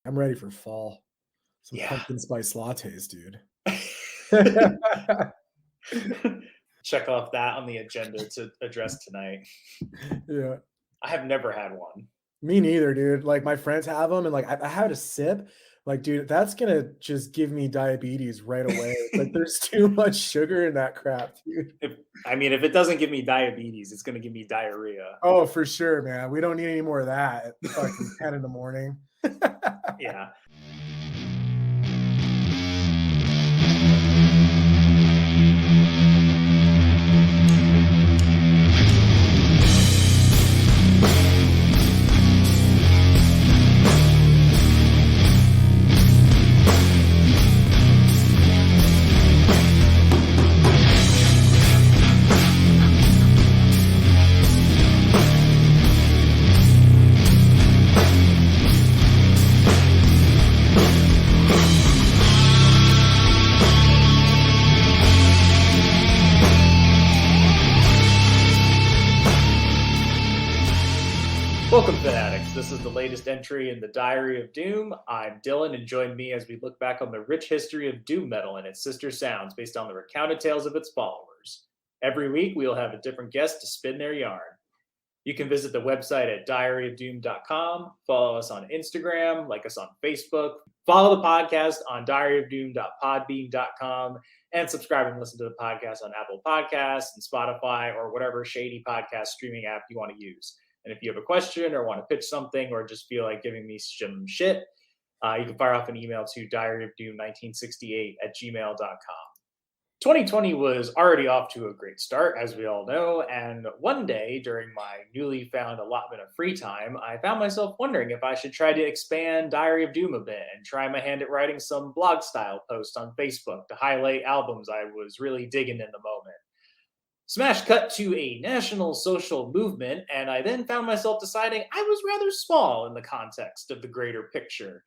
I'm ready for fall. Some Yeah. pumpkin spice lattes, dude. Check off that on the agenda to address tonight. Yeah. I have never had one. Me neither, dude. Like, my friends have them, and, like, I had a sip. Like, dude, that's gonna just give me diabetes right away. Like, there's too much sugar in that crap, dude. If it doesn't give me diabetes, it's gonna give me diarrhea. Oh, for sure, man. We don't need any more of that at fucking 10 in the morning. Yeah. Welcome, Fanatics. This is the latest entry in the Diary of Doom. I'm Dylan, and join me as we look back on the rich history of doom metal and its sister sounds based on the recounted tales of its followers. Every week, we'll have a different guest to spin their yarn. You can visit the website at diaryofdoom.com, follow us on Instagram, like us on Facebook, follow the podcast on diaryofdoom.podbean.com, and subscribe and listen to the podcast on Apple Podcasts and Spotify or whatever shady podcast streaming app you want to use. And if you have a question or want to pitch something or just feel like giving me some shit, you can fire off an email to diaryofdoom1968@gmail.com. 2020 was already off to a great start, as we all know, and one day during my newly found allotment of free time, I found myself wondering if I should try to expand Diary of Doom a bit and try my hand at writing some blog-style posts on Facebook to highlight albums I was really digging in the moment. Smash cut to a national social movement, and I then found myself deciding I was rather small in the context of the greater picture.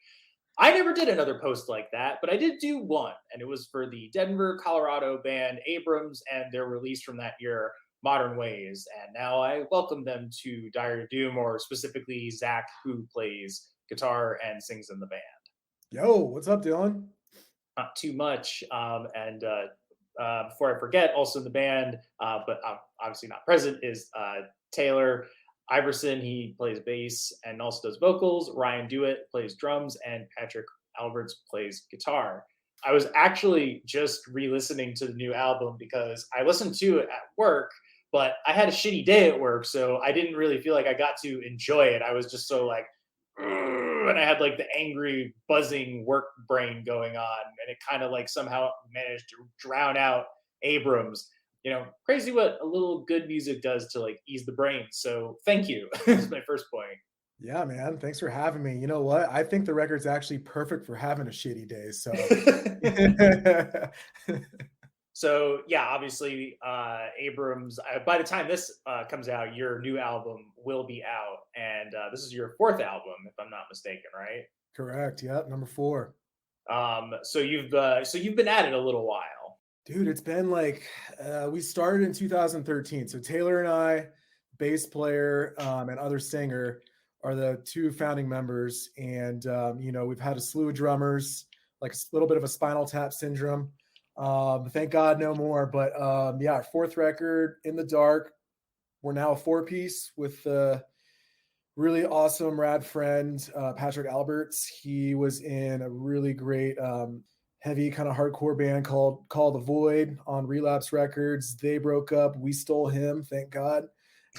I never did another post like that, but I did do one, and it was for the Denver, Colorado band Abrams and their release from that year, Modern Ways. And now I welcome them to Diary of Doom, or specifically Zach, who plays guitar and sings in the band. Yo, what's up, Dylan? Not too much. And before I forget, also in the band, but obviously not present, is Taylor Iverson. He plays bass and also does vocals. Ryan Dewitt plays drums, and Patrick Alberts plays guitar. I was actually just re-listening to the new album because I listened to it at work, but I had a shitty day at work, so I didn't really feel like I got to enjoy it. I was just so like, and I had like the angry buzzing work brain going on, and it kind of like somehow managed to drown out Abrams. Crazy what a little good music does to like ease the brain. So thank you. That's my first point. Yeah, man. Thanks for having me. You know what? I think the record's actually perfect for having a shitty day. So, So yeah, obviously, Abrams. By the time this comes out, your new album will be out, and this is your fourth album, if I'm not mistaken, right? correct. Yep. Number 4. So you've been at it a little while. Dude, it's been like we started in 2013. So Taylor and I, bass player and other singer, are the two founding members. And we've had a slew of drummers, like a little bit of a Spinal Tap syndrome. Thank God no more. But yeah, our fourth record, In the Dark. We're now a 4-piece with really awesome rad friend Patrick Alberts. He was in a really great heavy kind of hardcore band called Call the Void on Relapse Records. They broke up. We stole him, thank God.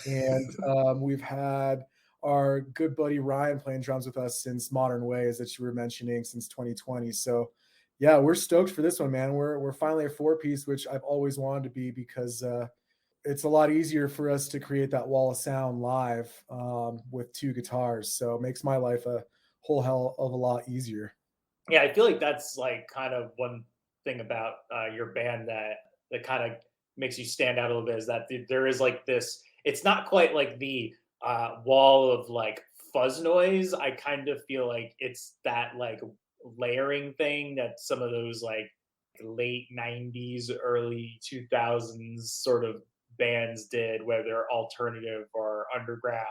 And we've had our good buddy Ryan playing drums with us since Modern Ways that you were mentioning since 2020. So yeah, we're stoked for this one, man. We're finally a 4-piece, which I've always wanted to be because it's a lot easier for us to create that wall of sound live with 2 guitars. So it makes my life a whole hell of a lot easier. Yeah, I feel like that's like kind of one thing about your band that kind of makes you stand out a little bit is that there is like this. It's not quite like the wall of like fuzz noise. I kind of feel like it's that like layering thing that some of those like late 90s, early 2000s sort of bands did, whether alternative or underground.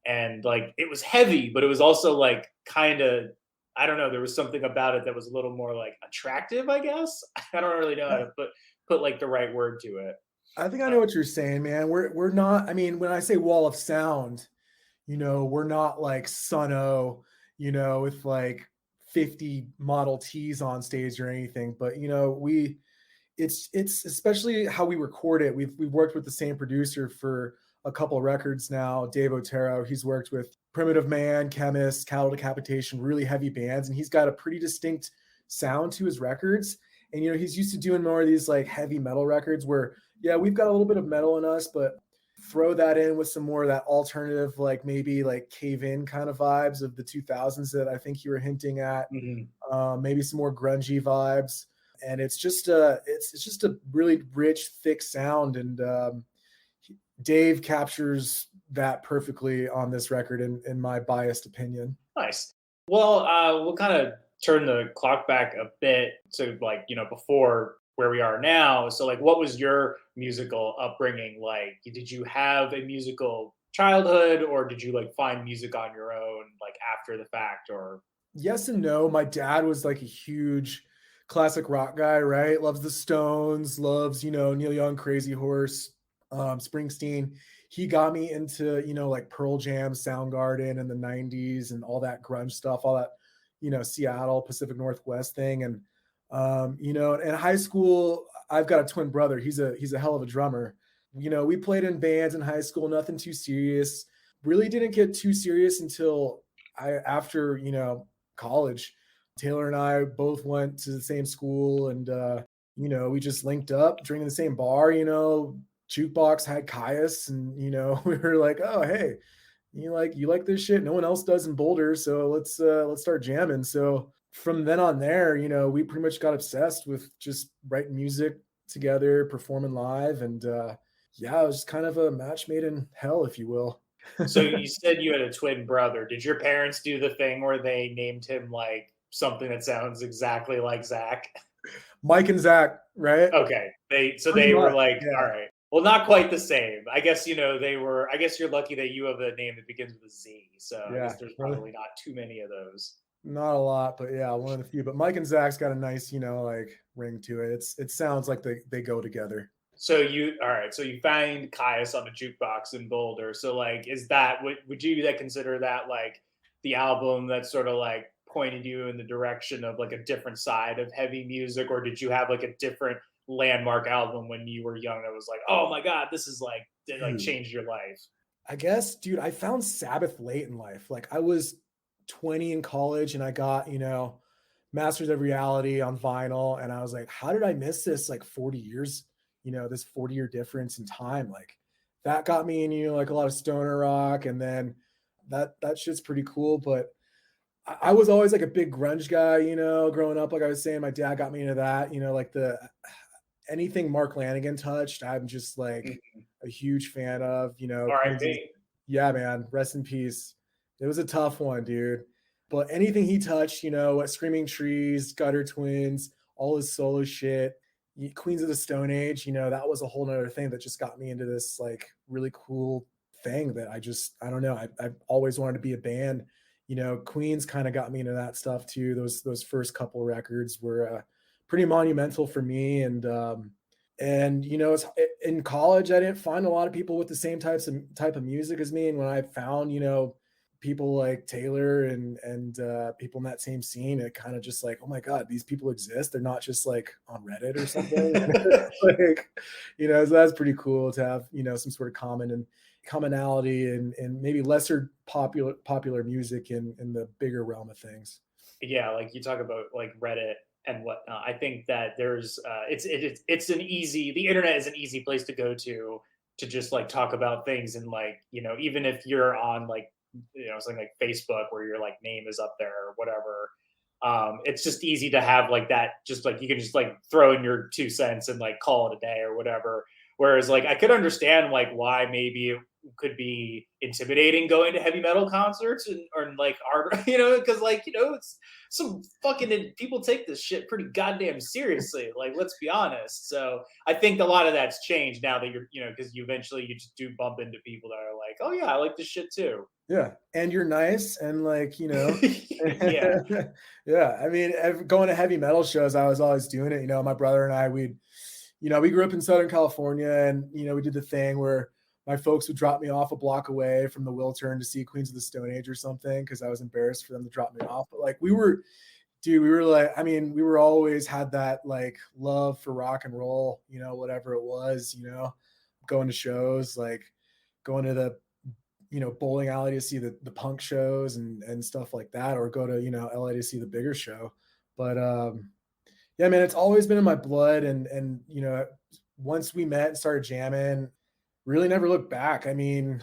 And like it was heavy, but it was also like kind of I don't know, there was something about it that was a little more like attractive, I guess. I don't really know how Yeah. to put like the right word to it. I think I Uh, know what you're saying, man. We're not, I mean, when I say wall of sound, we're not like Suno, with like 50 Model Ts on stage or anything, but it's especially how we record it. We've worked with the same producer for a couple records now, Dave Otero. He's worked with Primitive Man, Chemist, Cattle Decapitation, really heavy bands, and he's got a pretty distinct sound to his records. And he's used to doing more of these like heavy metal records where, yeah, we've got a little bit of metal in us, but throw that in with some more of that alternative, like maybe like cave in kind of vibes of the 2000s that I think you were hinting at. mhm. Maybe some more grungy vibes, and it's just a really rich, thick sound, and Dave captures that perfectly on this record, in my biased opinion. Nice. Well, we'll kind of turn the clock back a bit to like, before where we are now. So like what was your musical upbringing like? Did you have a musical childhood or did you like find music on your own like after the fact or Yes and no. My dad was like a huge classic rock guy, right? Loves the Stones, loves, Neil Young, Crazy Horse, Springsteen. He got me into, like Pearl Jam, Soundgarden in the 90s and all that grunge stuff, all that, Seattle, Pacific Northwest thing. And in high school, I've got a twin brother. He's a hell of a drummer. We played in bands in high school, nothing too serious. Really didn't get too serious until after, college. Taylor and I both went to the same school, and we just linked up, drinking the same bar. Jukebox had Kyuss, and we were like, oh hey, you like this shit? No one else does in Boulder, so let's start jamming. So from then on there, we pretty much got obsessed with just writing music together, performing live, and yeah, it was just kind of a match made in hell, if you will. so you said you had a twin brother. Did your parents do the thing where they named him like something that sounds exactly like Zach? Mike and Zach, right? Okay. Pretty They were much, like, all yeah. right. Well, not quite the same. I guess, they were, I guess you're lucky that you have a name that begins with a Z. So I Yeah, guess there's really. probably not too many of those. Not a lot, but yeah, one of the few. But Mike and Zach's got a nice, like ring to it. It sounds like they go together. All right. So you find Caius on a jukebox in Boulder. So like, is that, would you that consider that like the album that sort of like pointed you in the direction of like a different side of heavy music? Or did you have like a different landmark album when you were young that was like, oh my God, this is like, it like Dude, changed your life? I guess, dude, I found Sabbath late in life. Like I was 20 in college and I got, Masters of Reality on vinyl. And I was like, how did I miss this like 40 years, this 40-year difference in time? Like that got me in, like a lot of stoner rock. And then that shit's pretty cool. But I was always like a big grunge guy, growing up. Like I was saying, my dad got me into that, like the anything Mark Lanigan touched, I'm just like a huge fan of, Queens of, R.I.P. yeah, man, rest in peace. It was a tough one, dude. But anything he touched, what Screaming Trees, Gutter Twins, all his solo shit, Queens of the Stone Age, that was a whole nother thing that just got me into this like really cool thing that I don't know. I've always wanted to be a band. Queens kind of got me into that stuff too. Those first couple records were pretty monumental for me. And it's in college, I didn't find a lot of people with the same type of music as me. And when I found, people like Taylor and people in that same scene, it kind of just like, oh my God, these people exist. They're not just like on Reddit or something. Like, so that's pretty cool to have, some sort of commonality and maybe lesser popular music in the bigger realm of things. Yeah, like you talk about like Reddit and whatnot. I think that there's it's an easy the internet is an easy place to go to just like talk about things and like even if you're on like something like Facebook where your like name is up there or whatever. It's just easy to have like that. Just like you can just like throw in your 2 cents and like call it a day or whatever. Whereas like I could understand like why maybe it could be intimidating going to heavy metal concerts or like art, because like, it's some fucking people take this shit pretty goddamn seriously. Like, let's be honest. So I think a lot of that's changed now that because you eventually you just do bump into people that are like, oh yeah, I like this shit too. Yeah, and you're nice and like, Yeah. yeah, I mean, going to heavy metal shows, I was always doing it. My brother and I, we grew up in Southern California, and we did the thing where my folks would drop me off a block away from the Wiltern to see Queens of the Stone Age or something because I was embarrassed for them to drop me off. But like we were like, I mean, we were always had that like love for rock and roll, whatever it was, going to shows, like going to the bowling alley to see the punk shows and stuff like that, or go to, LA to see the bigger show. But yeah, man, it's always been in my blood. And once we met and started jamming, really never looked back. I mean,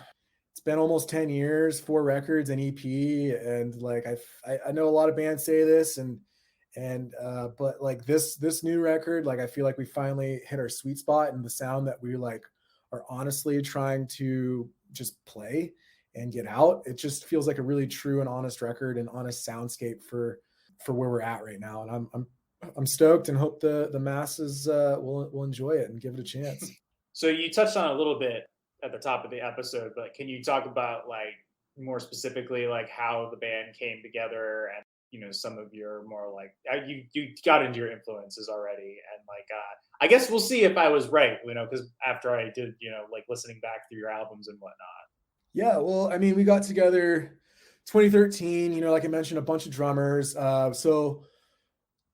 it's been almost 10 years, 4 records and EP. And like, I know a lot of bands say this but like this new record, like, I feel like we finally hit our sweet spot and the sound that we like are honestly trying to just play and get out. It just feels like a really true and honest record and honest soundscape for where we're at right now. And I'm stoked and hope the masses will enjoy it and give it a chance. So you touched on a little bit at the top of the episode, but can you talk about like more specifically like how the band came together and some of your more like you got into your influences already, and like I guess we'll see if I was right, because after I did like listening back through your albums and whatnot. Yeah, well, I mean, we got together 2013, like I mentioned, a bunch of drummers. So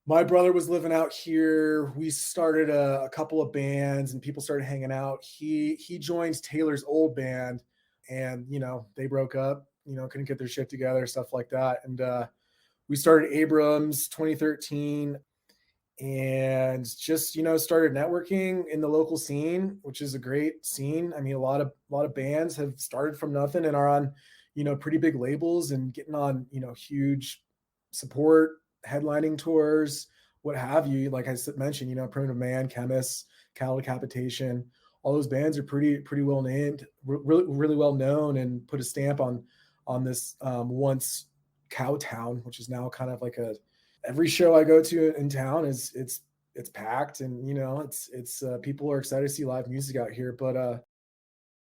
my brother was living out here. We started a couple of bands and people started hanging out. He joins Taylor's old band, and they broke up, couldn't get their shit together, stuff like that. And we started Abrams 2013 and just started networking in the local scene, which is a great scene. I mean, a lot of bands have started from nothing and are on pretty big labels and getting on huge support headlining tours, what have you. Like I mentioned, Primitive Man, Chemist, Cattle Decapitation, all those bands are pretty well named, really well known, and put a stamp on this once Cowtown, which is now kind of like every show I go to in town it's packed, and it's people are excited to see live music out here. But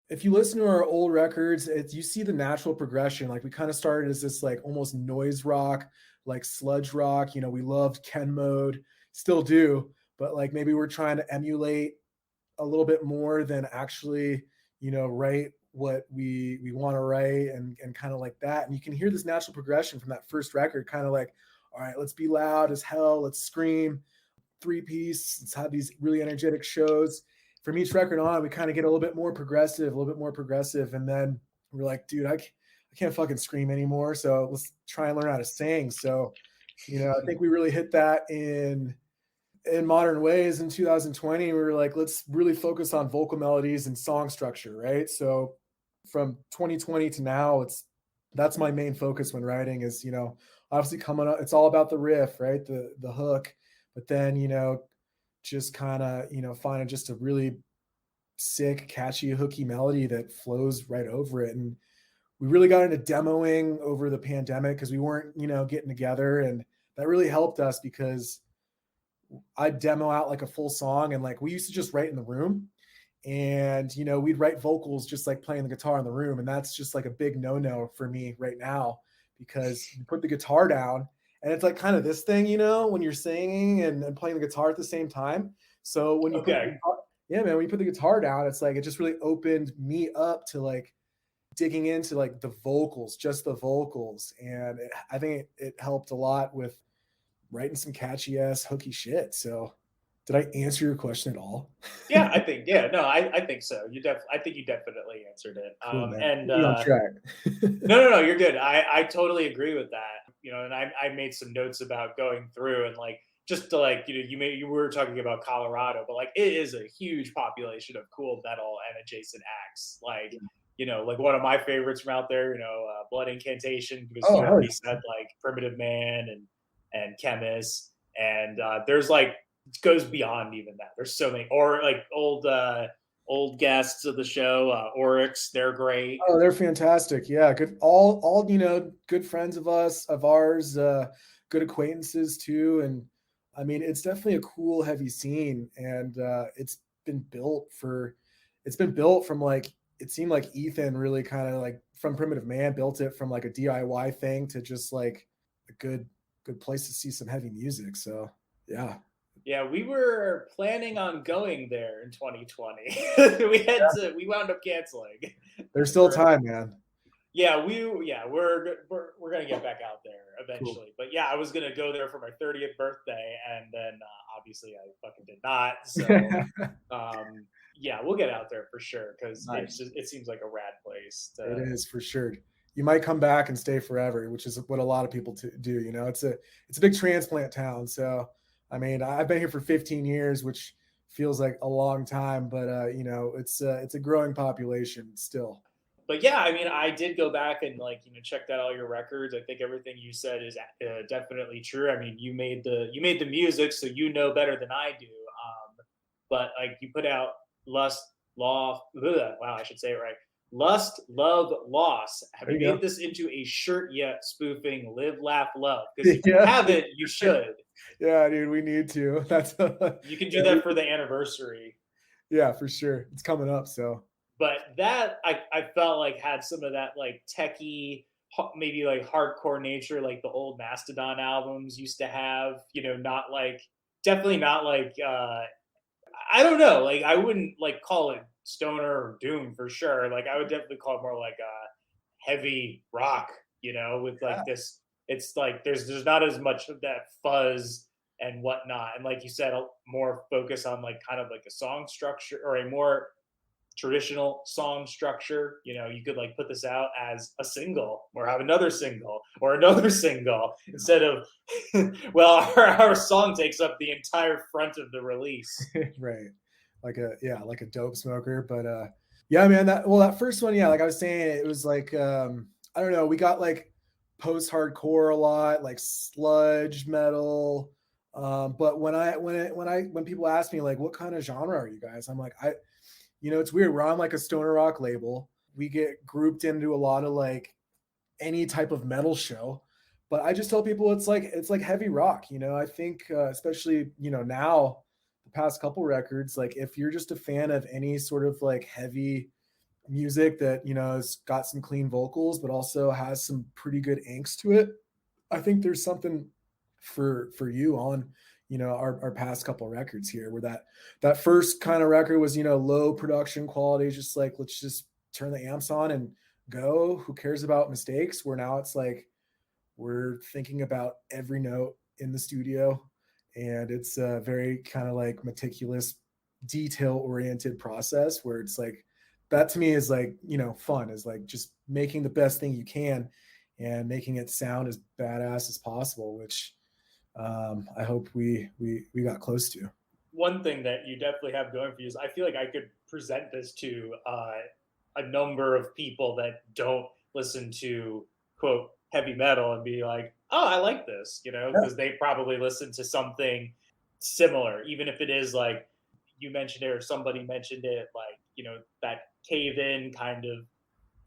if you listen to our old records, you see the natural progression. Like we kind of started as this like almost noise rock, like sludge rock. We loved Ken Mode, still do, but like maybe we're trying to emulate a little bit more than actually write what we want to write, and kind of like that. And you can hear this natural progression from that first record, kind of like, all right, let's be loud as hell, let's scream, 3-piece, let's have these really energetic shows. From each record on, we kind of get a little bit more progressive, and then we're like, dude, I can't fucking scream anymore, so let's try and learn how to sing. So I think we really hit that in modern ways in 2020. We were like, let's really focus on vocal melodies and song structure, right? So from 2020 to now, that's my main focus when writing is, obviously coming up, it's all about the riff, right? The hook, but then, just kind of, finding just a really sick, catchy, hooky melody that flows right over it. And we really got into demoing over the pandemic because we weren't, getting together, and that really helped us because I'd demo out like a full song, and like we used to just write in the room, and we'd write vocals just like playing the guitar in the room, and that's just like a big no for me right now, because you put the guitar down and it's like kind of this thing, when you're singing and playing the guitar at the same time. So when you when you put the guitar down, it's like it just really opened me up to like digging into like the vocals, just the vocals, and I think it helped a lot with writing some catchy ass hooky shit. So did I answer your question at all? Yeah, I think, no, I think so. I think you definitely answered it. Cool, and on track. no, you're good. I totally agree with that. And I made some notes about going through and like, just to like, you were talking about Colorado, but like it is a huge population of cool metal and adjacent acts. Like, like one of my favorites from out there, Blood Incantation, because you already said like Primitive Man and Chemist, and there's like, it goes beyond even that. There's so many, or like old old guests of the show, Oryx. They're great. Oh, they're fantastic. Yeah, good. All good friends of ours, good acquaintances too. And I mean, it's definitely a cool, heavy scene, and been built for, it's been built from like it seemed like Ethan really kind of like from Primitive Man built it from like a DIY thing to just like a good place to see some heavy music. So yeah, Yeah, we were planning on going there in 2020. We wound up canceling. there's still time, man. Yeah, we're gonna get back out there Cool. eventually. But yeah, I was gonna go there for my 30th birthday, and then obviously I fucking did not. So yeah, we'll get out there for sure because Nice. it seems like a rad place. It is for sure. You might come back and stay forever, which is what a lot of people do. You know, it's a big transplant town. So, I mean, I've been here for 15 years, which feels like a long time, but you know, it's a growing population still. But yeah, I mean, I did go back and like checked out all your records. I think everything you said is definitely true. I mean, you made the music, so you know better than I do. But like you put out Lust, Law. Wow, I should say it right. Lust, Love, Loss. Have There you you made go. this into a shirt yet? Spoofing Live, Laugh, Love. Because if you Yeah, haven't, you should. yeah, dude, we need to. That's You can do yeah, that for the anniversary. yeah, for sure. It's coming up, so But that I felt like had some of that like techie, maybe like hardcore nature, like the old Mastodon albums used to have. Not like definitely not like I don't know, like I wouldn't like call it stoner or doom for sure. Like I would definitely call it more like heavy rock. With like yeah, this. It's like there's not as much of that fuzz and whatnot, and like you said, more focus on like kind of like a song structure or a more traditional song structure. You could like put this out as a single or have another single or another single instead of, well, our song takes up the entire front of the release. right. Like a dope smoker, but yeah, man, that first one, yeah, like I was saying, it was like I don't know, we got like post-hardcore a lot, like sludge metal. But when people ask me like what kind of genre are you guys? I'm like, it's weird. We're on like a stoner rock label. We get grouped into a lot of like any type of metal show. But I just tell people it's like heavy rock. I think especially now the past couple records, like if you're just a fan of any sort of like heavy music that has got some clean vocals but also has some pretty good angst to it, I think there's something for you on our past couple records here, where that first kind of record was low production quality, just like let's just turn the amps on and go, who cares about mistakes, where now it's like we're thinking about every note in the studio, and it's a very kind of like meticulous, detail oriented process where it's like that to me is like fun, is like just making the best thing you can and making it sound as badass as possible, which I hope we got close to. One thing that you definitely have going for you is I feel like I could present this to a number of people that don't listen to quote heavy metal and be like, oh, I like this, Yeah, because they probably listen to something similar, even if it is like you mentioned it or somebody mentioned it, like, that cave in kind of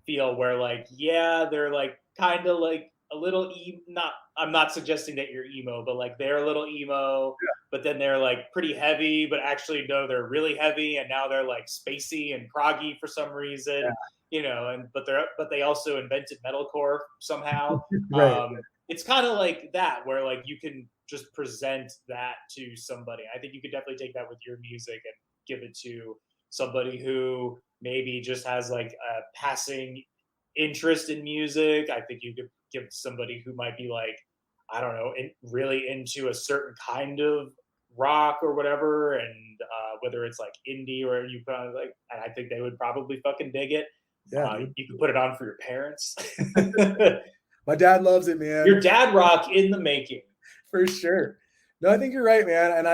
feel where like, yeah, they're like kind of like a little not, I'm not suggesting that you're emo, but like they're a little emo, but then they're like pretty heavy, but actually no, they're really heavy, and now they're like spacey and proggy for some reason, and but they also invented metalcore somehow. right. It's kind of like that where like you can just present that to somebody. I think you could definitely take that with your music and give it to somebody who maybe just has like a passing interest in music. I think you could give somebody who might be like, I don't know, really into a certain kind of rock or whatever, and whether it's like indie or you kind of like, and I think they would probably fucking dig it. Yeah, dude. You can put it on for your parents. My dad loves it, man. Your dad rock in the making. For sure. No, I think you're right, man, and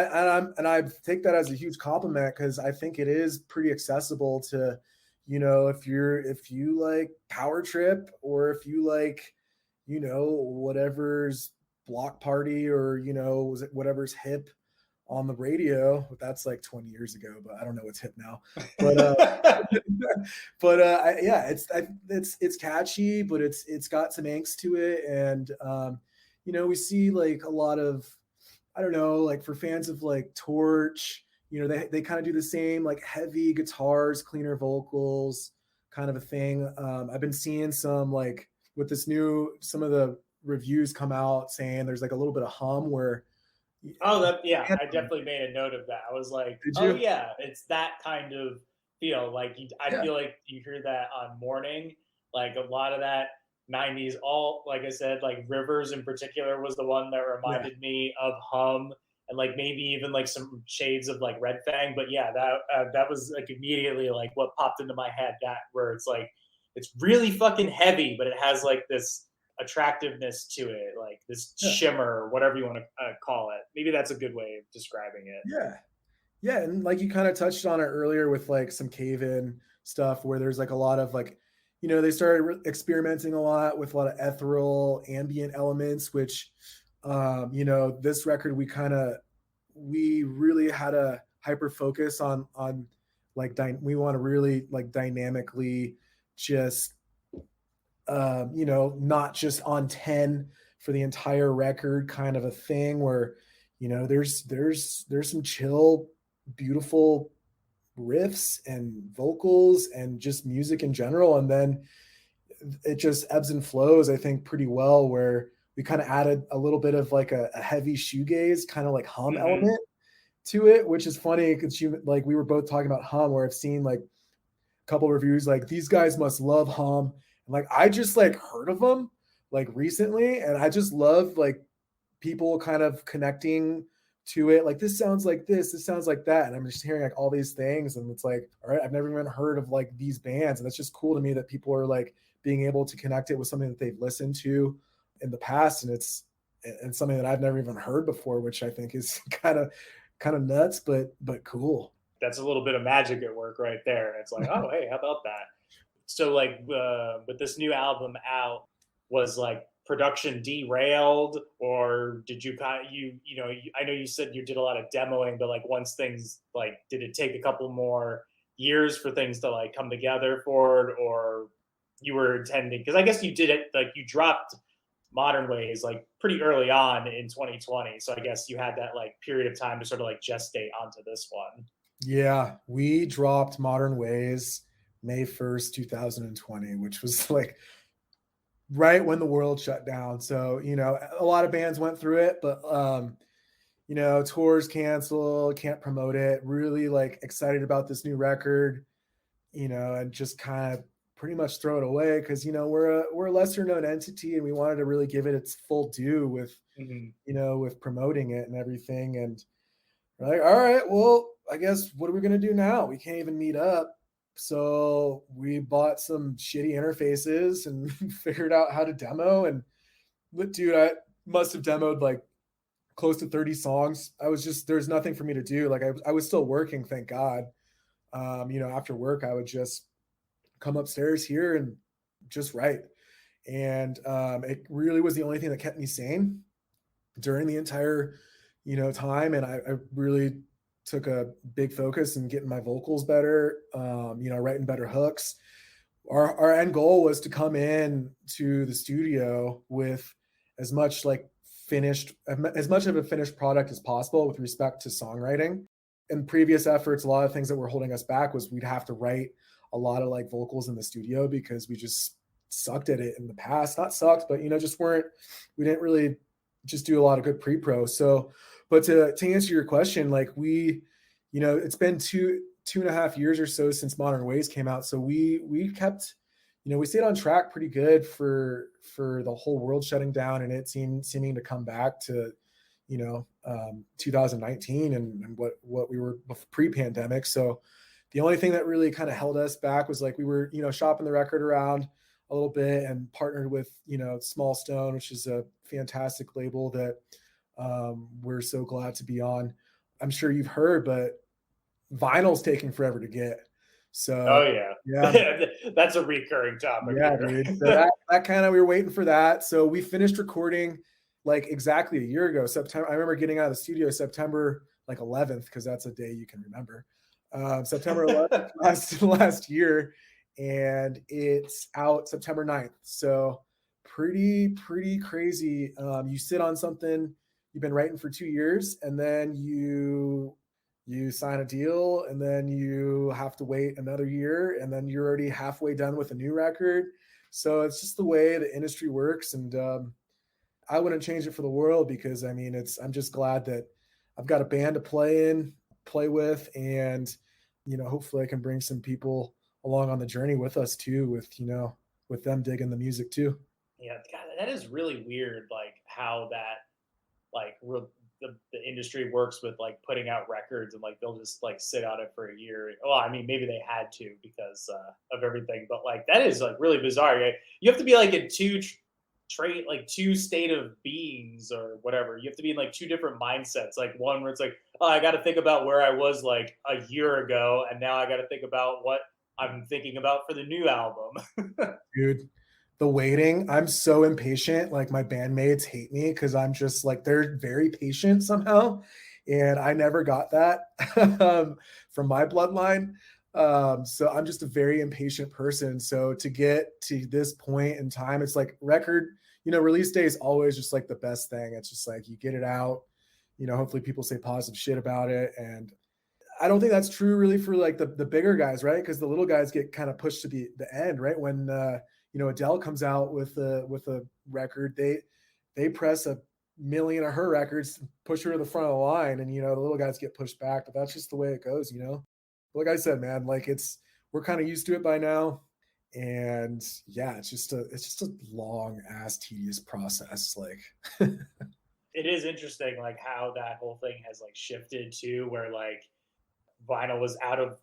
I take that as a huge compliment, because I think it is pretty accessible to, if you like power trip, or if you like, whatever's block party, or whatever's hip. on the radio. That's like 20 years ago, but I don't know what's hip now. But yeah, it's catchy, but it's got some angst to it, and we see like a lot of, I don't know, like for fans of like Torch, they kind of do the same, like heavy guitars, cleaner vocals, kind of a thing. I've been seeing some like with some of the reviews come out saying there's like a little bit of hum where. Oh, I definitely made a note of that. I was like, oh yeah, it's that kind of feel. Like I feel like you hear that on Morning, like a lot of that 90s, all, like I said, like Rivers in particular was the one that reminded me of Hum, and like maybe even like some shades of like Red Fang. But yeah, that was like immediately like what popped into my head, that where it's like it's really fucking heavy, but it has like this attractiveness to it, like this shimmer, whatever you want to call it. Maybe that's a good way of describing it. Yeah, and like you kind of touched on it earlier with like some cave-in stuff where there's like a lot of like, they started experimenting a lot with a lot of ethereal ambient elements, which this record we really had a hyper focus on like we want to really like dynamically just not just on 10 for the entire record kind of a thing where, there's some chill, beautiful riffs and vocals and just music in general. And then it just ebbs and flows, I think, pretty well, where we kind of added a little bit of like a heavy shoegaze kind of like hum element to it, which is funny because we were both talking about Hum, where I've seen like a couple reviews like these guys must love Hum. Like I just like heard of them like recently, and I just love like people kind of connecting to it. Like this sounds like this sounds like that, and I'm just hearing like all these things, and it's like, all right, I've never even heard of like these bands, and that's just cool to me that people are like being able to connect it with something that they've listened to in the past, and it's something that I've never even heard before, which I think is kind of nuts, but cool. That's a little bit of magic at work right there. It's like, oh hey, how about that? So like with this new album out, was like production derailed, or did you kind of I know you said you did a lot of demoing, but like once things like, did it take a couple more years for things to like come together for it, or you were intending, because I guess you did it, like you dropped Modern Ways like pretty early on in 2020, so I guess you had that like period of time to sort of like gestate onto this one. Yeah, we dropped Modern Ways May 1st, 2020, which was like right when the world shut down. So, a lot of bands went through it, but, tours canceled, can't promote it, really like excited about this new record, and just kind of pretty much throw it away. Cause we're a lesser known entity, and we wanted to really give it its full due with, with promoting it and everything. And we're like, all right, well, I guess what are we going to do now? We can't even meet up. So we bought some shitty interfaces and figured out how to demo. And dude, I must have demoed like close to 30 songs. There's nothing for me to do. Like I was still working, thank God. After work, I would just come upstairs here and just write. And it really was the only thing that kept me sane during the entire, time. And I really took a big focus in getting my vocals better, writing better hooks. Our end goal was to come in to the studio with as much of a finished product as possible with respect to songwriting. In previous efforts, a lot of things that were holding us back was we'd have to write a lot of like vocals in the studio because we just sucked at it in the past. Not sucked, but we didn't really just do a lot of good pre-pro. So, but to answer your question, like it's been 2.5 years or so since Modern Ways came out. So we kept, we stayed on track pretty good for the whole world shutting down and it seeming to come back to, 2019 and what we were pre-pandemic. So the only thing that really kind of held us back was like we were, shopping the record around a little bit and partnered with, Small Stone, which is a fantastic label that we're so glad to be on. I'm sure you've heard, but vinyl's taking forever to get. So yeah. That's a recurring topic. Yeah, dude. So that kind of, we were waiting for that. So we finished recording like exactly a year ago, September. I remember getting out of the studio September like 11th, because that's a day you can remember. September 11th last year, and it's out September 9th. So pretty crazy. You sit on something you've been writing for 2 years, and then you sign a deal, and then you have to wait another year, and then you're already halfway done with a new record. So it's just the way the industry works, and I wouldn't change it for the world, because I mean, I'm just glad that I've got a band to play with, and hopefully I can bring some people along on the journey with us too, with them digging the music too. Yeah, God, that is really weird. Like how that the industry works with like putting out records, and like they'll just like sit on it for a year. Well, I mean, maybe they had to because of everything, but like that is like really bizarre. Right? You have to be like in two state of beings or whatever. You have to be in like two different mindsets. Like one where it's like, oh, I got to think about where I was like a year ago, and now I got to think about what I'm thinking about for the new album. Dude, the waiting, I'm so impatient. Like my bandmates hate me because I'm just like, they're very patient somehow. And I never got that from my bloodline. So I'm just a very impatient person. So to get to this point in time, it's like record, release day is always just like the best thing. It's just like you get it out, hopefully people say positive shit about it. And I don't think that's true really for like the bigger guys, right? Because the little guys get kind of pushed to the end, right? When Adele comes out with a record, they press a million of her records, push her to the front of the line, and the little guys get pushed back. But that's just the way it goes, Like I said, man, like we're kind of used to it by now, and yeah, it's just a long ass tedious process. Like It is interesting, like how that whole thing has like shifted too, where like vinyl was out of,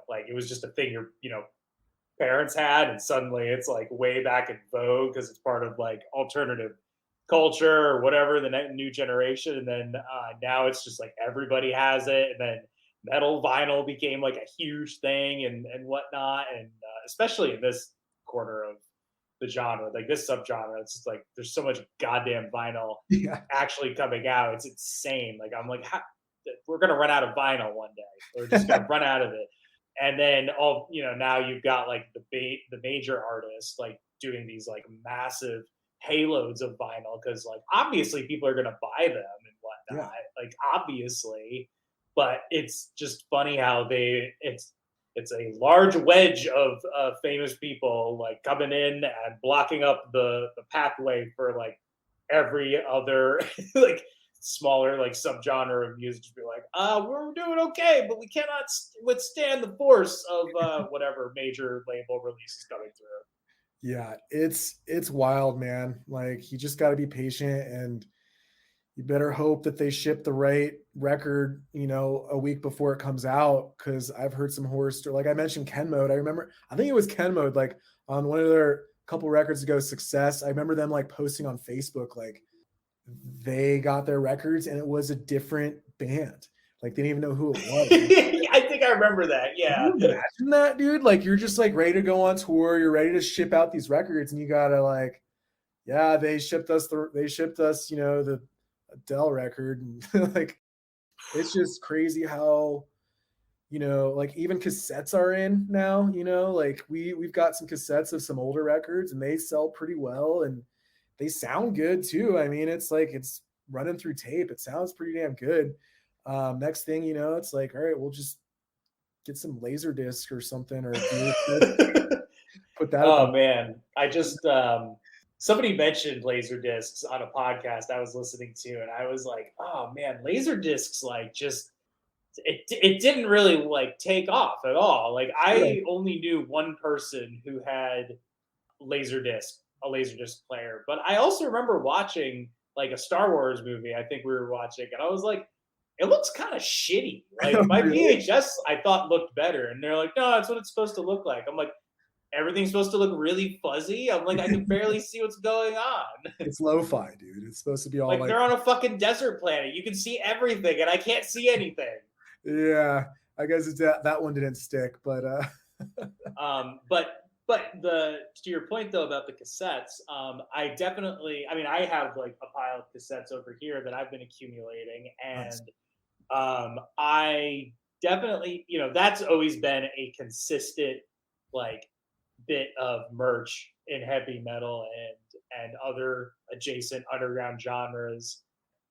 like it was just a thing your parents had, and suddenly it's like way back in vogue because it's part of like alternative culture or whatever, the new generation. And then now it's just like everybody has it, and then metal vinyl became like a huge thing and whatnot. And especially in this quarter of the genre, like this subgenre, it's just like there's so much goddamn vinyl actually coming out. It's insane. Like I'm like, we're gonna run out of vinyl one day. We're just gonna run out of it. And then now you've got like the major artists like doing these like massive hayloads of vinyl, because like obviously people are gonna buy them and whatnot, like obviously. But it's just funny how it's a large wedge of famous people like coming in and blocking up the pathway for like every other like smaller like subgenre of music to be like, we're doing okay, but we cannot withstand the force of whatever major label release is coming through. Yeah, it's wild, man. Like you just got to be patient, and you better hope that they ship the right record, a week before it comes out. Cause I've heard some horror stories. Like I mentioned Ken Mode. I think it was Ken Mode, like on one of their couple records ago, Success. I remember them like posting on Facebook, like they got their records and it was a different band. Like they didn't even know who it was. I think I remember that. Yeah. Can you imagine that, dude? Like you're just like ready to go on tour. You're ready to ship out these records, and you gotta like, yeah, they shipped us, the Adele record, and like it's just crazy how like even cassettes are in now. Like we've got some cassettes of some older records, and they sell pretty well, and they sound good too. I mean, it's like it's running through tape. It sounds pretty damn good. Next thing you know, it's like, all right, we'll just get some LaserDisc or something, or put that. Oh man, I just somebody mentioned LaserDiscs on a podcast I was listening to, and I was like, oh man, LaserDiscs like just it didn't really like take off at all. Like I only knew one person who had a LaserDisc player, but I also remember watching like a Star Wars movie. I think we were watching, and I was like, it looks kind of shitty. Like my VHS, I thought looked better, and they're like, no, that's what it's supposed to look like. I'm like, everything's supposed to look really fuzzy. I'm like, I can barely see what's going on. It's lo-fi, dude. It's supposed to be all like they're on a fucking desert planet. You can see everything, and I can't see anything. Yeah, I guess it's that one didn't stick, but but to your point though about the cassettes, I definitely, I mean, I have like a pile of cassettes over here that I've been accumulating, and I definitely, that's always been a consistent like bit of merch in heavy metal and other adjacent underground genres.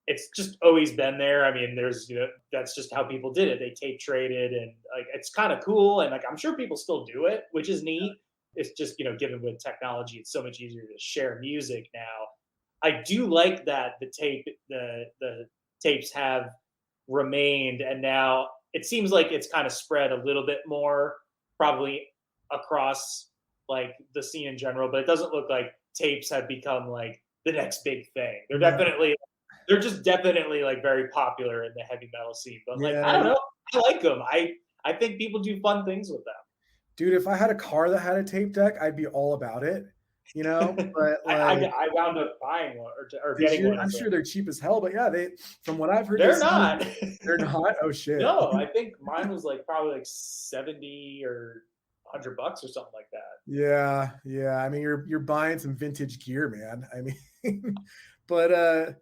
It's just always been there. I mean, that's just how people did it. They tape traded, and like it's kind of cool, and like I'm sure people still do it, which is neat. It's just given with technology, it's so much easier to share music now. I do like that the tapes have remained, and now it seems like it's kind of spread a little bit more, probably across like the scene in general. But it doesn't look like tapes have become like the next big thing. They're just definitely like very popular in the heavy metal scene. But like I Yeah, don't know, I like them. I think people do fun things with dude, if I had a car that had a tape deck, I'd be all about it, them. But like, I wound up buying one or did getting you? one I'm as a. sure they're cheap as hell, but yeah, from what I've heard, they They're seem like not. they're not. Oh shit. No, I think mine was like probably like 70 or $100 or something like that. Yeah, yeah. I mean, you're buying some vintage gear, man. I mean, but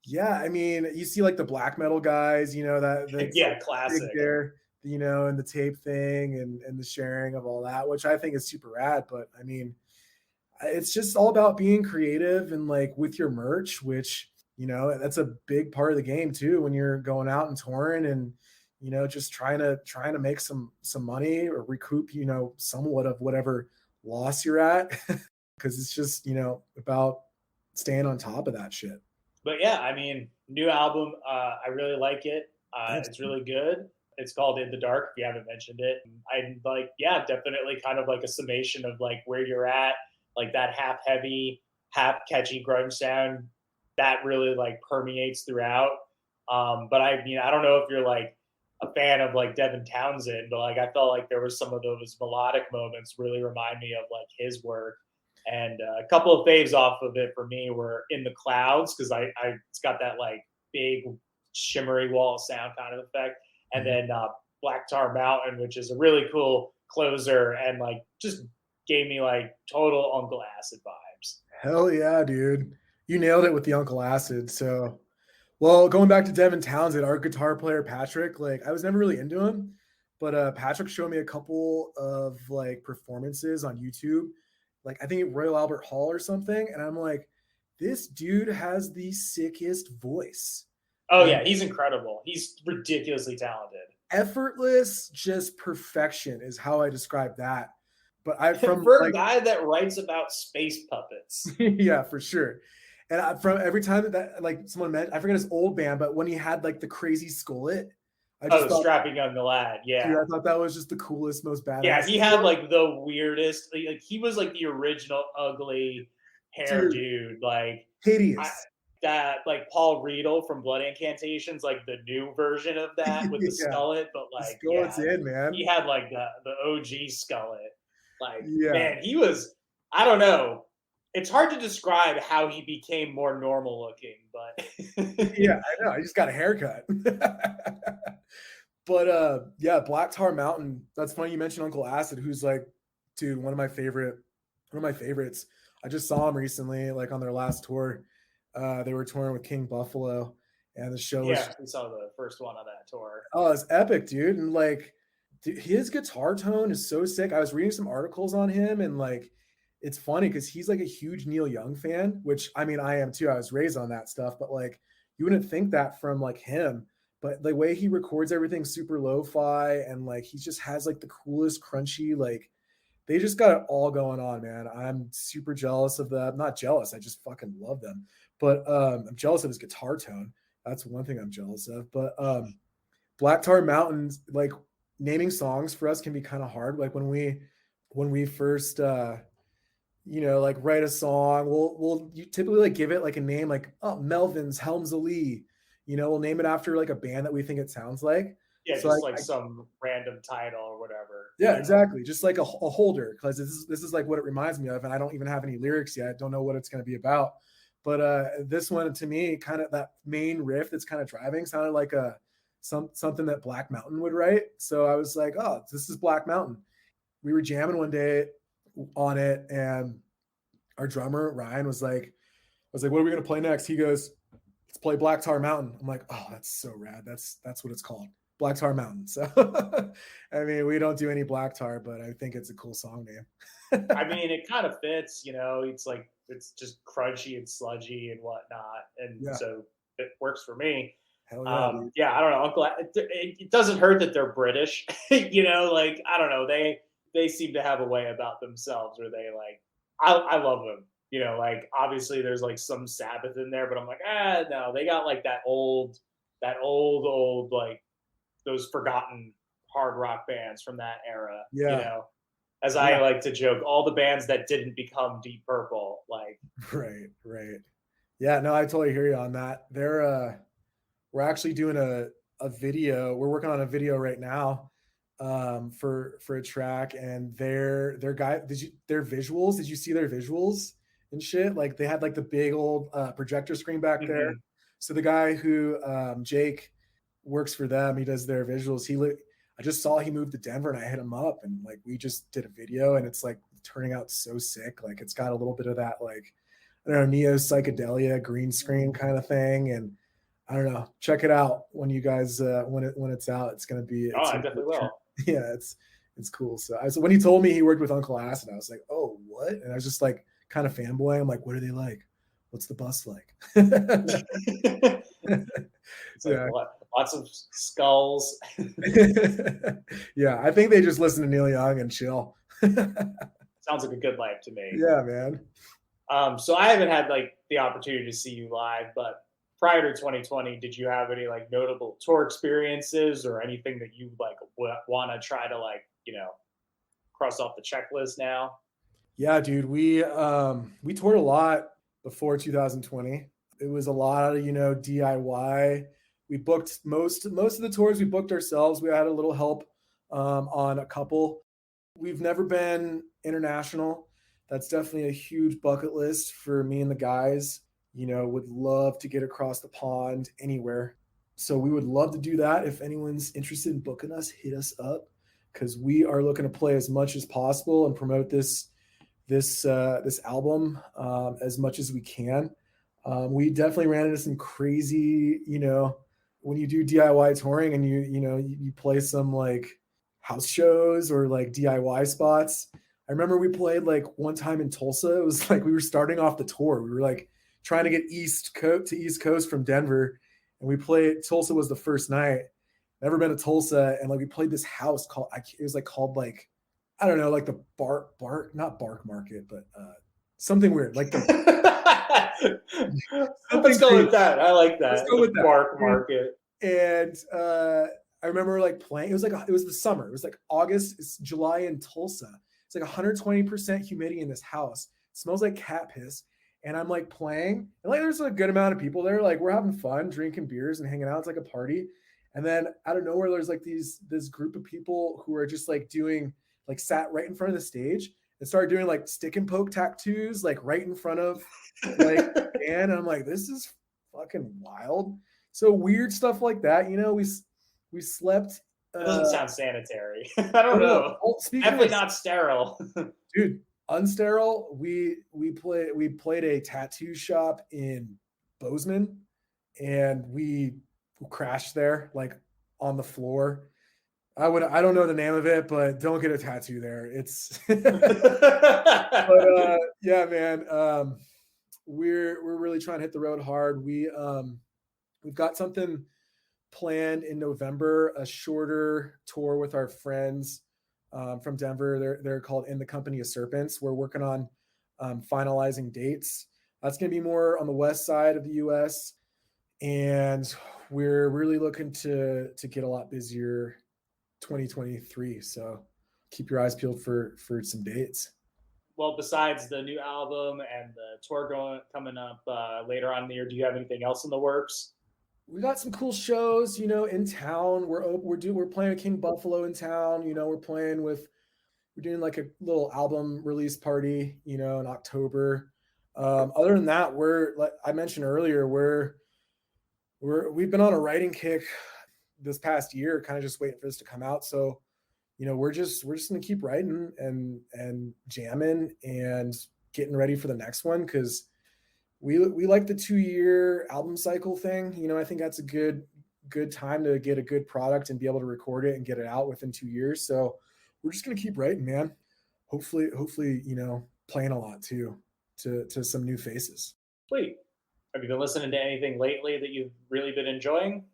yeah, I mean, you see like the black metal guys, that's like Yeah, big classic. there, and the tape thing and the sharing of all that, which I think is super rad. But I mean, it's just all about being creative and like with your merch, which that's a big part of the game too when you're going out and touring and just trying to make some money or recoup somewhat of whatever loss you're at because it's just about staying on top of that shit. But yeah, I mean, new album. I really like it. Thanks. It's really good. It's called In the Dark. If you haven't mentioned it, I like. Yeah, definitely kind of like a summation of like where you're at, like that half heavy, half catchy grunge sound that really like permeates throughout. But I mean, I don't know if you're like a fan of like Devin Townsend, but like I felt like there were some of those melodic moments really remind me of like his work. And a couple of faves off of it for me were In the Clouds because it's got that like big shimmery wall of sound kind of effect, and Mhm. then Black Tar Mountain, which is a really cool closer and like just gave me like total Uncle Acid vibes. Hell yeah, dude. You nailed it with the Uncle Acid. So, well, going back to Devin Townsend, our guitar player Patrick, like I was never really into him, but Patrick showed me a couple of like performances on YouTube, like I think at Royal Albert Hall or something, and I'm like, this dude has the sickest voice. Oh Like yeah, he's incredible. He's ridiculously talented. effortless, just perfection is how I describe that. But I from For a like guy that writes about space puppets. yeah, for sure. And from every time that like someone met, I forget his old band, but when he had like the crazy skullet, I Oh, just the thought, strapping young lad. dude, Yeah. I thought that was just the coolest, most Yeah, badass he had like the weirdest. Like he was like the original ugly hair dude, dude. Like I, hideous. that, like Paul Riedel from Blood Incantations, like the new version of that with the Yeah, skullet. But the like, skullet's yeah, in, he man. had like the OG skullet. Like, Yeah, man, he was. I don't know. It's hard to describe how he became more normal looking, but yeah, I know. I just got a haircut. But yeah, Black Tar Mountain. That's funny you mentioned Uncle Acid, who's like, dude, one of my favorites. I just saw him recently, like on their last tour. They were touring with King Buffalo, and the show was yeah, we saw the first one on that tour. oh, it's epic, dude. And like his guitar tone is so sick. I was reading some articles on him, and like it's funny because he's like a huge Neil Young fan, which I mean I am too. I was raised on that stuff, but like you wouldn't think that from like him. But the way he records everything super lo-fi and like he just has like the coolest crunchy, like they just got it all going on, man. I'm super jealous of them. Not jealous, I just fucking love them. But I'm jealous of his guitar tone. That's one thing I'm jealous of. But Black Tar Mountains, like naming songs for us can be kind of hard. Like when we first like write a song, we'll you typically like give it like a name like oh Melvin's Helms Ali. We'll name it after like a band that we think it sounds like. Yeah, So just like some random title or whatever. yeah, exactly. Just like a holder, because this is like what it reminds me of, and I don't even have any lyrics yet. Don't know what it's going to be about. But this one to me, kind of that main riff that's kind of driving, sounded like something that Black Mountain would write. So I was like, oh, this is Black Mountain. We were jamming one day on it, and our drummer Ryan was like, what are we going to play next? He goes, let's play Black Tar Mountain. I'm like, oh, that's so rad. That's what it's called. Black Tar Mountain. So, I mean, we don't do any black tar, but I think it's a cool song name. I mean, it kind of fits, it's like, it's just crunchy and sludgy and whatnot. And Yeah. so it works for me. Hell yeah, dude. Yeah, I don't know. It doesn't hurt that they're British, like, I don't know. They seem to have a way about themselves where they like, I love them, like obviously there's like some Sabbath in there, but I'm like, no, they got like that old, like those forgotten hard rock bands from that era, Yeah. as Yeah. I like to joke, all the bands that didn't become Deep Purple, like. Right. Yeah, no, I totally hear you on that. We're actually doing a video. We're working on a video right now for a track, and their visuals, did you see their visuals and shit? Like they had like the big old projector screen back there. So the guy who Jake works for them, he does their visuals. I just saw he moved to Denver, and I hit him up, and like we just did a video, and it's like turning out so sick. Like it's got a little bit of that like, I don't know, neo psychedelia green screen kind of thing. And I don't know, check it out when you guys when it's out. It's gonna be, I definitely will. Yeah, it's cool. So when he told me he worked with Uncle Acid, I was like, oh, what? And I was just like kind of fanboying. I'm like, what are they like? What's the bus like? Yeah. Lots of skulls. Yeah, I think they just listen to Neil Young and chill. Sounds like a good life to me. Yeah, man. So I haven't had like the opportunity to see you live, but prior to 2020, did you have any like notable tour experiences or anything that you like want to try to like, cross off the checklist now? Yeah, dude, we toured a lot before 2020. It was a lot of, DIY. We booked most of the tours we booked ourselves. We had a little help on a couple. We've never been international. That's definitely a huge bucket list for me and the guys. Would love to get across the pond anywhere. So we would love to do that. If anyone's interested in booking us, hit us up, because we are looking to play as much as possible and promote this album as much as we can. We definitely ran into some crazy, when you do DIY touring and you play some like house shows or like DIY spots. I remember we played like one time in Tulsa. It was like we were starting off the tour. We were like trying to get East Coast from Denver, and we played. Tulsa was the first night. Never been to Tulsa, and like we played this house called, it was like called like, I don't know, like the not Bark Market, but something weird, like the Let's go with that. I like that. Let's go with that. Bark Market. And I remember like playing. It was the summer. It was like August, it's July in Tulsa. It's like 120% humidity in this house. It smells like cat piss. And I'm like playing, and like there's a good amount of people there. Like we're having fun, drinking beers and hanging out. It's like a party. And then out of nowhere, there's like this group of people who are just like doing, like sat right in front of the stage and started doing like stick and poke tattoos, like right in front of like and I'm like, this is fucking wild. So weird stuff like that, we slept. That doesn't sound sanitary. I don't know. Definitely not sterile. Dude, unsterile. We played a tattoo shop in Bozeman, and we crashed there like on the floor. I don't know the name of it, but don't get a tattoo there. It's but yeah, man. We're really trying to hit the road hard. We've got something planned in November, a shorter tour with our friends from Denver. They're called In the Company of Serpents. We're working on finalizing dates. That's going to be more on the west side of the U.S., and we're really looking to get a lot busier 2023. So keep your eyes peeled for some dates. Well, besides the new album and the tour coming up later on in the year, do you have anything else in the works? We got some cool shows, in town. We're playing with King Buffalo in town. We're doing like a little album release party, in October. Other than that, like I mentioned earlier, we've been on a writing kick this past year, kind of just waiting for this to come out. So, we're just gonna keep writing and jamming and getting ready for the next one, because We like the 2-year album cycle thing. I think that's a good time to get a good product and be able to record it and get it out within 2 years. So we're just gonna keep writing, man. Hopefully, playing a lot too to some new faces. Sweet. Have you been listening to anything lately that you've really been enjoying?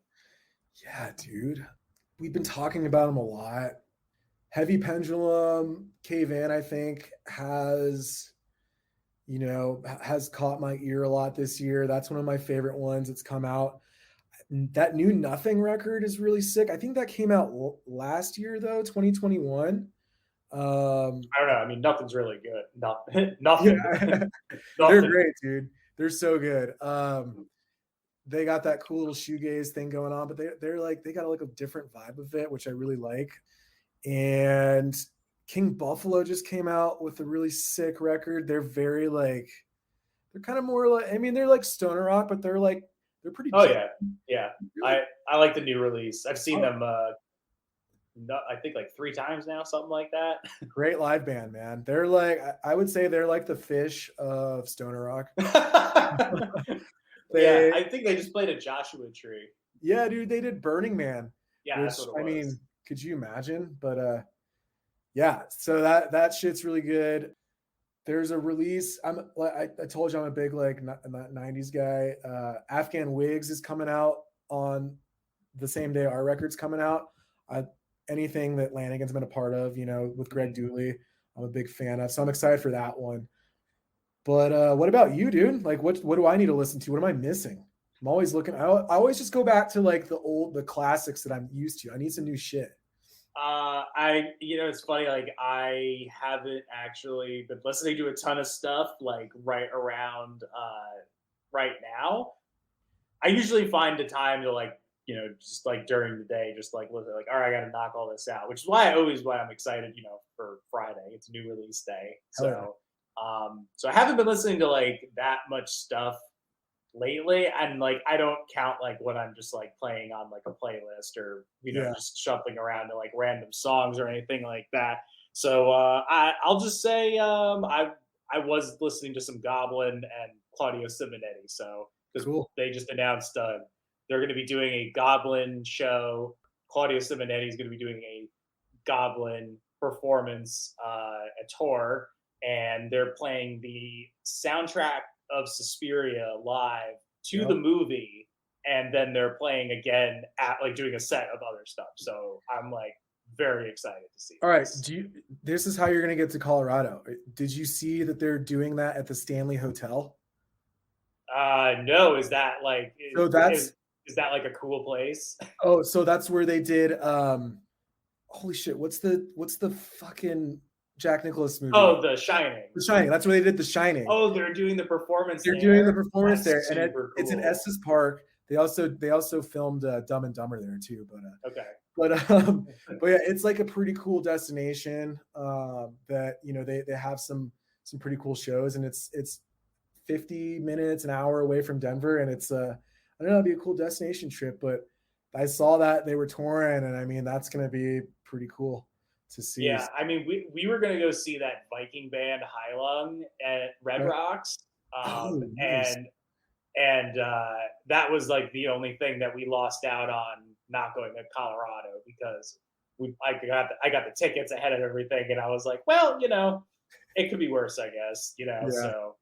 Yeah, dude. We've been talking about them a lot. Heavy Pendulum, Cave In, I think, has caught my ear a lot this year. That's one of my favorite ones. It's come out. That new Nothing record is really sick. I think that came out last year though, 2021. I don't know. I mean, nothing's really good. Nothing. Yeah. They're Nothing. great, dude. They're so good. They got that cool little shoegaze thing going on, but they're like they got like a different vibe of it, which I really like. And King Buffalo just came out with a really sick record. They're very like they're kind of more like they're like stoner rock, but they're pretty. Oh yeah. I like the new release. I've seen them. I think like 3 times now, something like that. Great live band, man. They're like I would say they're like the Fish of stoner rock. Yeah, I think they just played a Joshua Tree. Yeah, dude, they did Burning Man. Yeah, which, that's what it was. Could you imagine? But yeah, so that shit's really good. There's a release. I told you I'm a big like 90s guy. Afghan Wigs is coming out on the same day our record's coming out. Anything that Lanigan's been a part of, with Greg Dooley, I'm a big fan of. So I'm excited for that one. But what about you, dude? Like, what do I need to listen to? What am I missing? I'm always looking. I always just go back to like the classics that I'm used to. I need some new shit. It's funny. Like, I haven't actually been listening to a ton of stuff like right around right now. I usually find the time to like, just like during the day, just like listen, like, all right, I got to knock all this out, which is why I'm excited, for Friday. It's a new release day. So, so I haven't been listening to like that much stuff lately. And like, I don't count like when I'm just like playing on like a playlist or, just shuffling around to like random songs or anything like that. So, I'll just say, I was listening to some Goblin and Claudio Simonetti. So, because Cool. they just announced, they're going to be doing a Goblin show. Claudio Simonetti is going to be doing a Goblin performance, a tour, and they're playing the soundtrack of Suspiria live to the movie, and then they're playing again at like doing a set of other stuff. So I'm like very excited to see. All right, this is how you're going to get to Colorado. Did you see that they're doing that at the Stanley Hotel? No, is that like is that like a cool place? Oh, so that's where they did holy shit, what's the fucking Jack Nicklaus movie? Oh, The Shining. The Shining. That's where they did The Shining. Oh, they're doing the performance. They're doing the performance there, and cool. it's in Estes Park. They also filmed Dumb and Dumber there too. But okay. But yeah, it's like a pretty cool destination. That they have some pretty cool shows, and it's 50 minutes, an hour away from Denver, and it's I don't know, it'd be a cool destination trip. But I saw that they were touring, and that's gonna be pretty cool to see. Yeah, we were gonna go see that Viking band Heilung at Red Rocks, nice. and that was like the only thing that we lost out on not going to Colorado, because I got the tickets ahead of everything, and I was like, well, it could be worse, I guess, So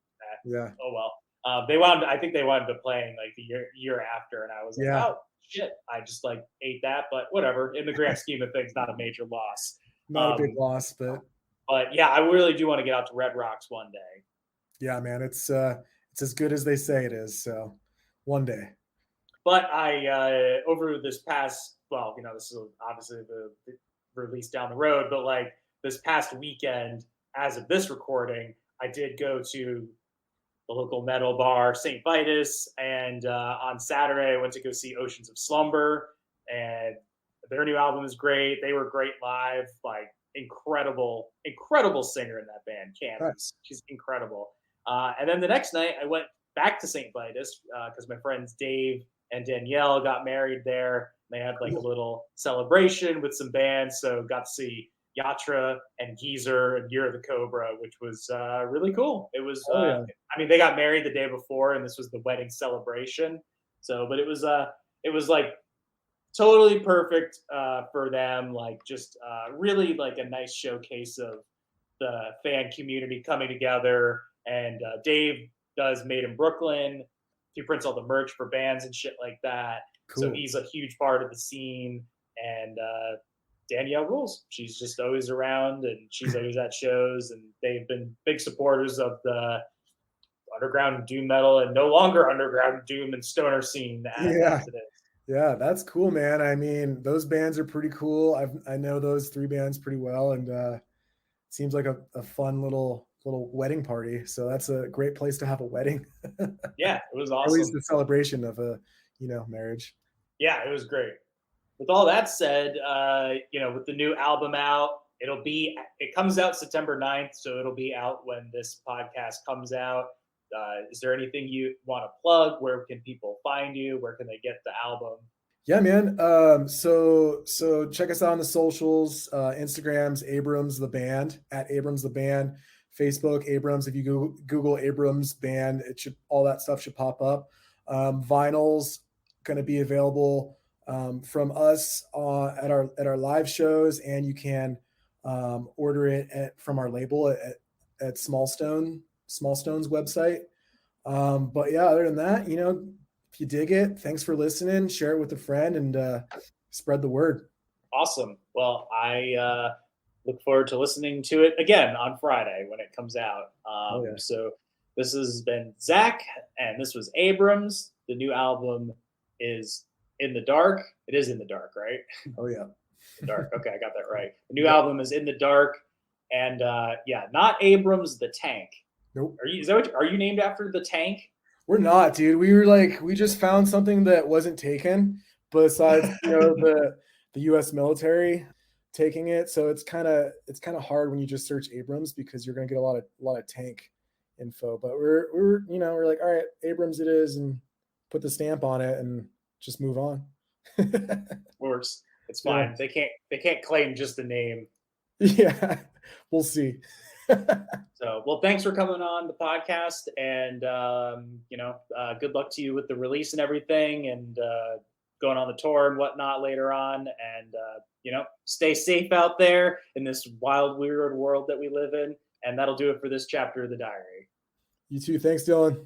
oh well. I think they wound up playing like the year after, and I was like, oh shit, I just like ate that, but whatever. In the grand scheme of things, not a major loss. Not a big loss, but yeah, I really do want to get out to Red Rocks one day. Yeah, man, it's as good as they say it is. So one day. But I over this past, this is obviously the release down the road, but like this past weekend, as of this recording, I did go to the local metal bar, St. Vitus, and on Saturday I went to go see Oceans of Slumber, and their new album is great. They were great live, like incredible singer in that band, Cam. Right. She's incredible. And then the next night I went back to St. Vitus because my friends Dave and Danielle got married there. They had like a little celebration with some bands, so got to see Yatra and Geezer and Year of the Cobra, which was really cool. It was, Oh yeah. I mean, they got married the day before, and this was the wedding celebration. So, but it was like totally perfect for them. Like, just really like a nice showcase of the fan community coming together. And Dave does Made in Brooklyn. He prints all the merch for bands and shit like that. So Cool. he's a huge part of the scene. And Danielle rules. She's just always around, and she's always at shows. And they've been big supporters of the underground doom metal, and no longer underground doom and stoner scene Yeah. as it is. Yeah, that's cool, man. I mean, those bands are pretty cool. I know those 3 bands pretty well, and seems like a fun little wedding party. So that's a great place to have a wedding. Yeah, it was At least awesome. the celebration of a, marriage. Yeah, it was great. With all that said, with the new album out, it comes out September 9th, so it'll be out when this podcast comes out. Is there anything you want to plug? Where can people find you? Where can they get the album? Yeah, man. So check us out on the socials. Instagram's Abrams the band, at Abrams the band. Facebook Abrams. If you Google Abrams band, all that stuff should pop up. Vinyl's going to be available from us at our live shows, and you can order it from our label at Smallstone's website. But yeah, other than that, if you dig it, thanks for listening. Share it with a friend and spread the word. Awesome. Well, I look forward to listening to it again on Friday when it comes out. Yeah. So this has been Zach, and this was Abrams. The new album is In the Dark. It is In the Dark, right? Oh yeah. Dark. Okay, I got that right. The new album is In the Dark, and not Abrams the Tank. Nope. Are you named after the tank? We're not, dude. We just found something that wasn't taken besides, the US military taking it. So it's kind of hard when you just search Abrams, because you're going to get a lot of tank info. But we're like, all right, Abrams it is, and put the stamp on it and just move on. Works. It's fine. Yeah. They can't claim just the name. Yeah. We'll see. So, well, thanks for coming on the podcast, and good luck to you with the release and everything, and going on the tour and whatnot later on. And stay safe out there in this wild, weird world that we live in. And that'll do it for this chapter of the diary. You too. Thanks, Dylan.